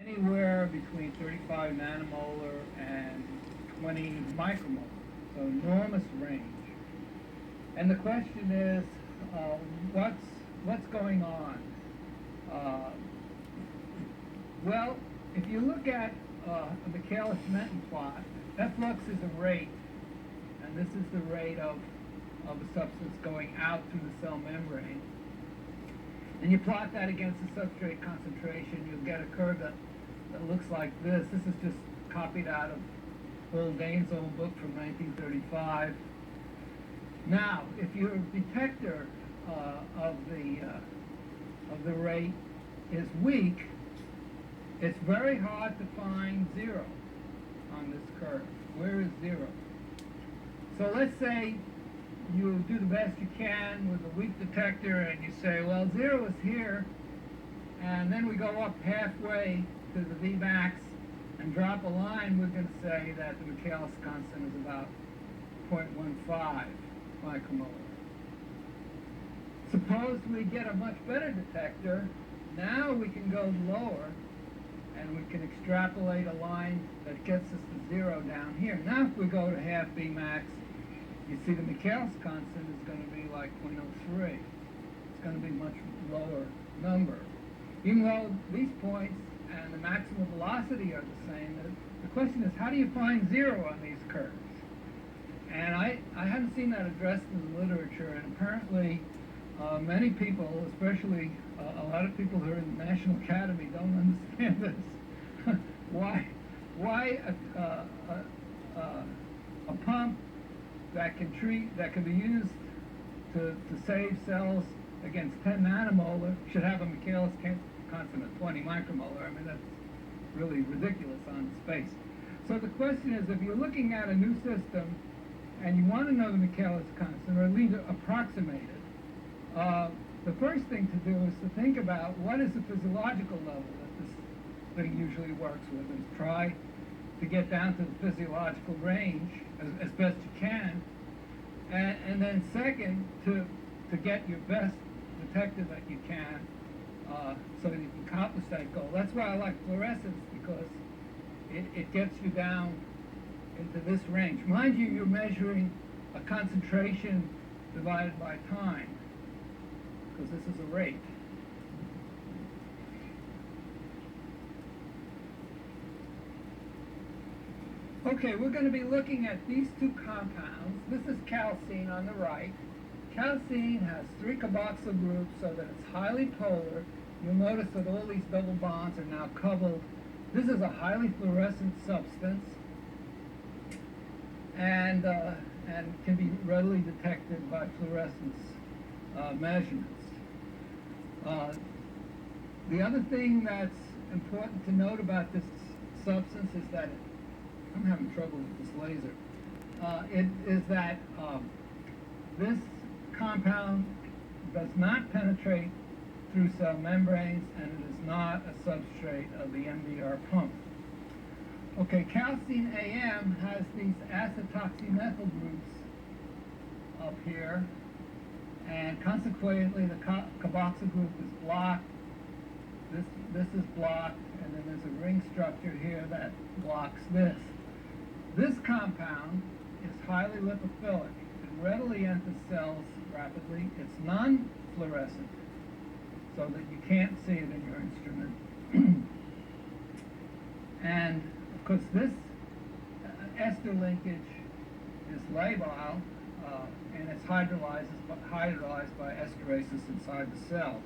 anywhere between 35 nanomolar and 20 micromolar, so enormous range. And the question is, what's going on? Well, if you look at a Michaelis-Menten plot, that flux is a rate, and this is the rate of a substance going out through the cell membrane. And you plot that against the substrate concentration, you'll get a curve that looks like this. This is just copied out of Paul Dane's old book from 1935. Now, if your detector of the rate is weak, it's very hard to find zero on this curve. Where is zero? So let's say you do the best you can with a weak detector and you say, well, zero is here, and then we go up halfway to the Vmax and drop a line, we're going to say that the Michaelis constant is about 0.15 micromolar. Suppose we get a much better detector. Now we can go lower and we can extrapolate a line that gets us to zero down here. Now if we go to half Vmax, you see the Michaelis constant is going to be like 0.03. It's going to be a much lower number. Even though these points and the maximum velocity are the same, the question is, how do you find zero on these curves? And I haven't seen that addressed in the literature, and apparently many people, especially a lot of people who are in the National Academy, don't understand this. why a pump that can be used to save cells against 10 nanomolar should have a Michaelis constant of 20 micromolar. I mean, that's really ridiculous on space. So the question is, if you're looking at a new system and you want to know the Michaelis constant, or at least approximate it, the first thing to do is to think about what is the physiological level that this thing usually works with, and try to get down to the physiological range as best you can, and then second, to get your best detector that you can, so that you can accomplish that goal. That's why I like fluorescence, because it gets you down into this range. Mind you, you're measuring a concentration divided by time, because this is a rate. Okay, we're going to be looking at these two compounds. This is calcine on the right. Calcine has 3 carboxyl groups, so that it's highly polar. You'll notice that all these double bonds are now coupled. This is a highly fluorescent substance, and can be readily detected by fluorescence measurements. The other thing that's important to note about this substance is that I'm having trouble with this laser. This compound does not penetrate through cell membranes, and it is not a substrate of the MDR pump. Okay, calcine AM has these acetoxymethyl groups up here, and consequently the carboxyl group is blocked. This is blocked, and then there's a ring structure here that blocks this. This compound is highly lipophilic. It readily enters cells rapidly. It's non-fluorescent, so that you can't see it in your instrument. And of course, this ester linkage is labile, and it's hydrolyzed by esterases inside the cell.